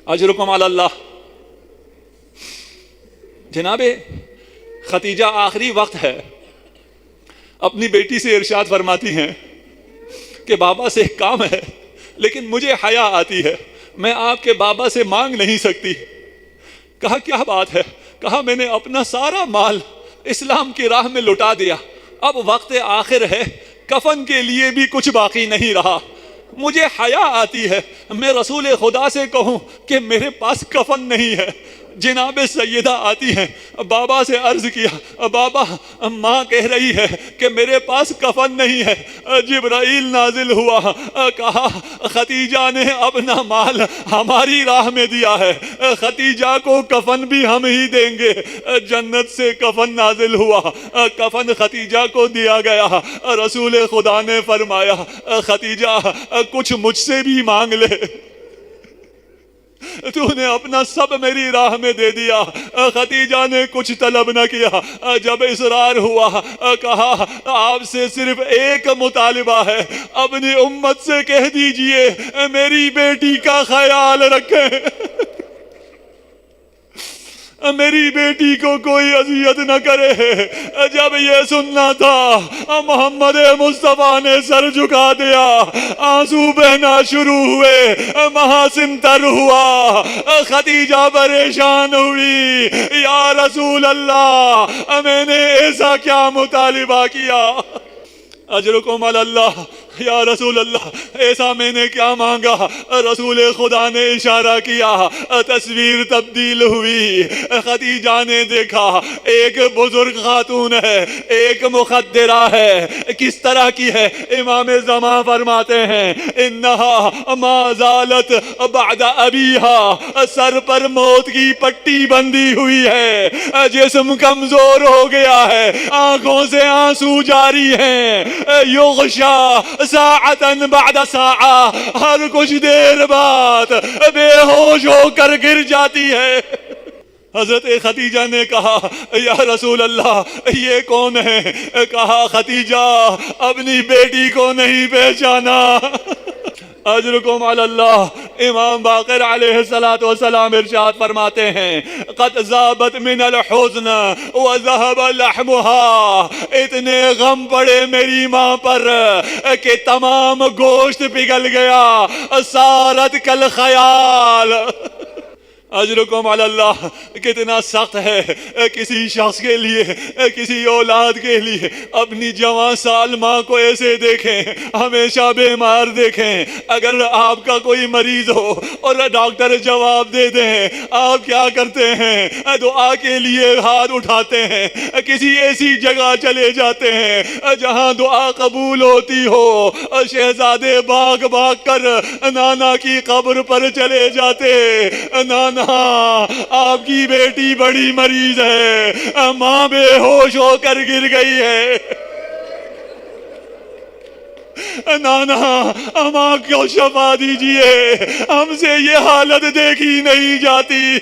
اجرکم علی اللہ. جناب ختیجہ آخری وقت ہے، اپنی بیٹی سے ارشاد فرماتی ہیں کہ بابا سے ایک کام ہے لیکن مجھے حیا آتی ہے، میں آپ کے بابا سے مانگ نہیں سکتی. کہا کیا بات ہے؟ کہا میں نے اپنا سارا مال اسلام کی راہ میں لٹا دیا، اب وقت آخر ہے، کفن کے لیے بھی کچھ باقی نہیں رہا، مجھے حیا آتی ہے میں رسول خدا سے کہوں کہ میرے پاس کفن نہیں ہے. جناب سیدہ آتی ہیں، بابا سے عرض کیا بابا ماں کہہ رہی ہے کہ میرے پاس کفن نہیں ہے. جبرائیل نازل ہوا، کہا ختیجہ نے اپنا مال ہماری راہ میں دیا ہے، ختیجہ کو کفن بھی ہم ہی دیں گے. جنت سے کفن نازل ہوا، کفن ختیجہ کو دیا گیا. رسول خدا نے فرمایا ختیجہ کچھ مجھ سے بھی مانگ لے، تو نے اپنا سب میری راہ میں دے دیا. ختیجہ نے کچھ طلب نہ کیا. جب اصرار ہوا کہا آپ سے صرف ایک مطالبہ ہے، اپنی امت سے کہہ دیجئے میری بیٹی کا خیال رکھیں، میری بیٹی کو کوئی اذیت نہ کرے. جب یہ سننا تھا محمد مصطفیٰ نے سر جھکا دیا، آنسو بہنا شروع ہوئے، محاسن تر ہوا. ختیجہ پریشان ہوئی، یا رسول اللہ میں نے ایسا کیا مطالبہ کیا؟ اجرکم علی اللہ. یا رسول اللہ ایسا میں نے کیا مانگا؟ رسول خدا نے اشارہ کیا، تصویر تبدیل ہوئی. خدیجہ نے دیکھا ایک بزرگ خاتون ہے، ایک مخدرہ ہے. کس طرح کی ہے؟ امام زمان فرماتے ہیں انہا ما زالت بعد ابیہا، سر پر موت کی پٹی بندھی ہوئی ہے، جسم کمزور ہو گیا ہے، آنکھوں سے آنسو جاری ہیں. یغشا ساعتاً بعد ساعہ، ہر کچھ دیر بعد بے ہوش ہو کر گر جاتی ہے. حضرت خدیجہ نے کہا یا رسول اللہ یہ کون ہے؟ کہا ختیجہ اپنی بیٹی کو نہیں پہچانا. اجرکم علی اللہ. امام باقر علیہ السلام ارشاد فرماتے ہیں قد ذابت من الحزن وذهب لحمها، اتنے غم پڑے میری ماں پر کہ تمام گوشت پگھل گیا، سارت کل خیال. اجرکم علی اللہ. کتنا سخت ہے کسی شخص کے لیے، کسی اولاد کے لیے اپنی جوان سال ماں کو ایسے دیکھیں، ہمیشہ بیمار دیکھیں. اگر آپ کا کوئی مریض ہو اور ڈاکٹر جواب دے دیں، آپ کیا کرتے ہیں؟ دعا کے لیے ہاتھ اٹھاتے ہیں، کسی ایسی جگہ چلے جاتے ہیں جہاں دعا قبول ہوتی ہو. شہزادے بھاگ بھاگ کر نانا کی قبر پر چلے جاتے، نانا آپ کی بیٹی بڑی مریض ہے، ماں بے ہوش ہو کر گر گئی ہے. نانا ماں کو شفا دیجئے، ہم سے یہ حالت دیکھی نہیں جاتی.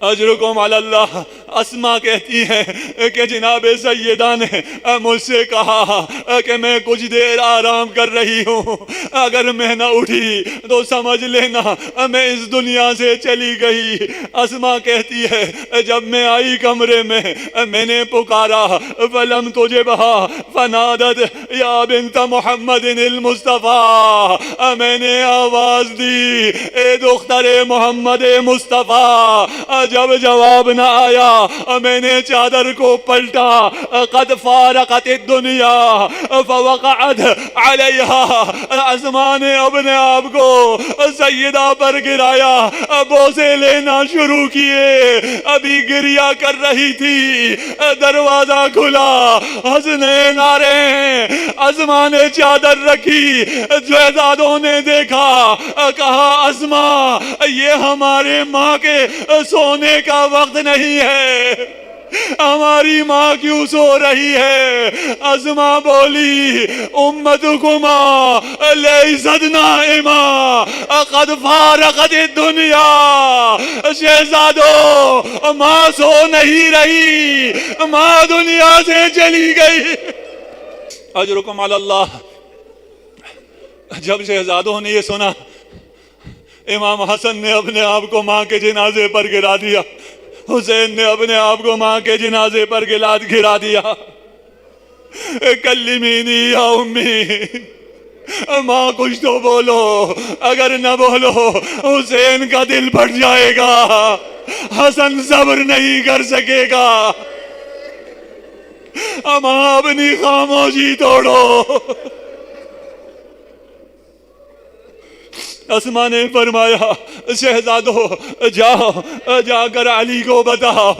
اجرکم علی اللہ. اسما کہتی ہیں کہ جناب سیدہ نے مجھ سے کہا کہ میں کچھ دیر آرام کر رہی ہوں، اگر میں نہ اٹھی تو سمجھ لینا میں اس دنیا سے چلی گئی. اسما کہتی ہے جب میں آئی کمرے میں نے پکارا فلم تجبھا فنادت یا بنت محمد المصطفیٰ، میں نے آواز دی اے دختر محمد مصطفیٰ. جب جواب نہ آیا میں نے چادر کو پلٹا، قد فارقت الدنیا فوقعت علیہا. اسما نے اپنے آپ کو سیدہ پر گرایا، بوسے لینا شروع کیے. ابھی گریا کر رہی تھی، دروازہ کھلا، حسنین آ رہے ہیں. اسما نے چادر رکھی، شہزادوں نے دیکھا، کہا اسما یہ ہمارے ماں کے سونے کا وقت نہیں ہے، ہماری ماں کیوں سو رہی ہے؟ اسما بولی امتکما لیست نائمہ قد فارقت الدنیا. شہزادو ماں سو نہیں رہی، ماں دنیا سے چلی گئی. اجرکم علی اللہ. جب شہزادوں نے یہ سنا امام حسن نے اپنے آپ کو ماں کے جنازے پر گرا دیا، حسین نے اپنے آپ کو ماں کے جنازے پر گرا دیا۔ کلمینی یا امی، ماں کچھ تو بولو، اگر نہ بولو حسین کا دل پھٹ جائے گا، حسن صبر نہیں کر سکے گا۔ ماں اپنی خاموشی توڑو۔ اسما نے فرمایا شہزادو جاؤ، جا کر علی کو بتاؤ،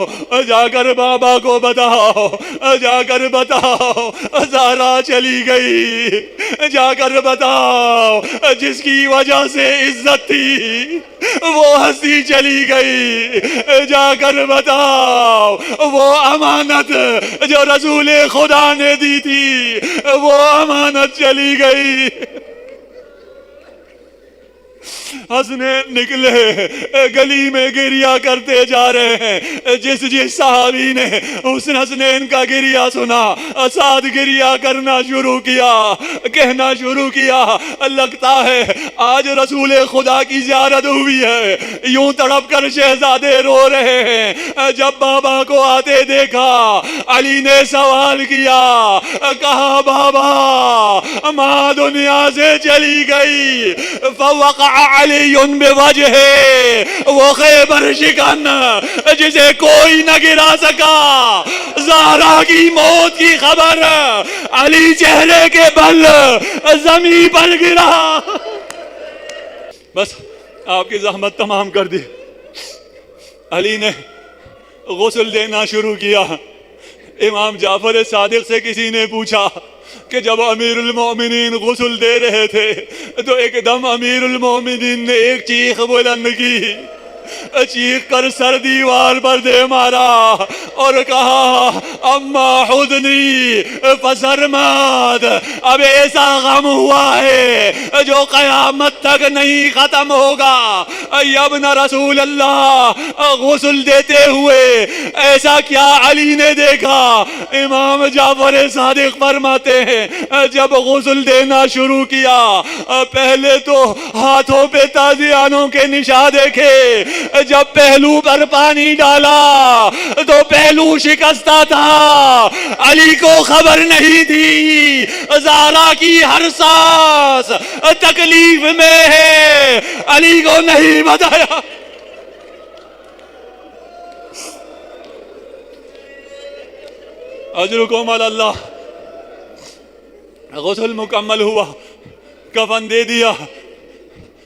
جا کر بابا کو بتاؤ، جا کر بتاؤ زہرا چلی گئی، جا کر بتاؤ جس کی وجہ سے عزت تھی وہ ہستی چلی گئی، جا کر بتاؤ وہ امانت جو رسول خدا نے دی تھی وہ امانت چلی گئی۔ حسنین نکلے، گلی میں گریا کرتے جا رہے ہیں۔ جس صحابی نے حسنین کا گریا سنا، ساتھ گریا کرنا شروع کیا، کہنا شروع کیا لگتا ہے آج رسول خدا کی زیارت ہوئی ہے۔ یوں تڑپ کر شہزادے رو رہے ہیں۔ جب بابا کو آتے دیکھا، علی نے سوال کیا، کہا بابا ماں دنیا سے چلی گئی۔ فوقع علی بوجہہ، وہ خیبر شکن جسے کوئی نہ گرا سکا، زہرا کی موت کی خبر علی چہرے کے بل زمین پر گرا۔ بس آپ کی زحمت تمام کر دی۔ علی نے غسل دینا شروع کیا۔ امام جعفر صادق سے کسی نے پوچھا کہ جب امیر المومنین غسل دے رہے تھے تو ایک دم امیر المومنین نے ایک چیخ بلند کی، چیخ کر سر دیوار پر دے مارا اور کہا اما حدنی فسرماد، اب ایسا غم ہوا ہے جو قیامت تک نہیں ختم ہوگا۔ ابن رسول اللہ غسل دیتے ہوئے ایسا کیا علی نے دیکھا؟ امام جعفر صادق فرماتے ہیں جب غسل دینا شروع کیا پہلے تو ہاتھوں پہ تازیانوں کے نشان دیکھے، جب پہلو پر پانی ڈالا تو پہلو شکستہ تھا، علی کو خبر نہیں تھی زہرا کی ہر سانس تکلیف میں ہے، علی کو نہیں بتایا۔ اجرکم علی اللہ۔ غسل مکمل ہوا، کفن دے دیا،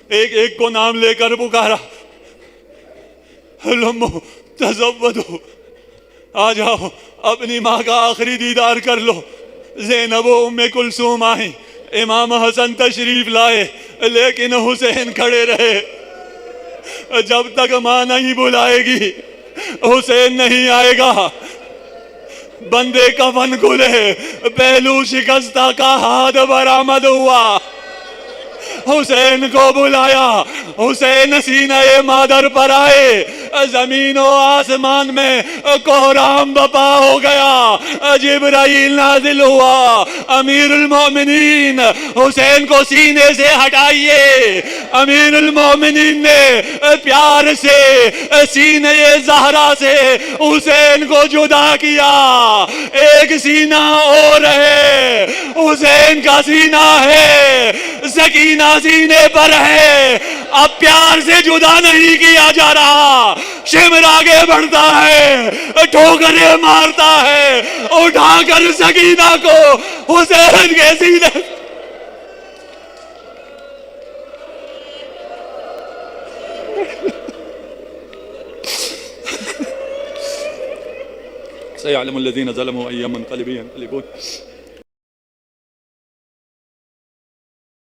ایک ایک کو نام لے کر پکارا، لمو تزودو، آ جاؤ اپنی ماں کا آخری دیدار کر لو۔ زینب و ام کلثوم آئیں، امام حسن تشریف لائے، لیکن حسین کھڑے رہے۔ جب تک ماں نہیں بلائے گی حسین نہیں آئے گا۔ بندے کفن کھلے، پہلو شکستہ کا ہاتھ برآمد ہوا، حسین کو بلایا، حسین سینہ مادر پر آئے، زمین و آسمان میں کوہرام بپا ہو گیا، جبرائیل نازل ہوا، امیر المومنین حسین کو سینے سے ہٹائیے۔ امیر المومنین نے پیار سے سینہ زہرا سے حسین کو جدا کیا۔ ایک سینہ اور ہے، حسین کا سینہ ہے، سکینہ سینے پر ہے، اب پیار سے جدا نہیں کیا جا رہا۔ شمر آگے بڑھتا ہے، ٹھوکریں مارتا ہے، اٹھا کر سکینہ کو حسین کے سینے۔ سيعلم الذين ظلموا أي منقلب ينقلبون۔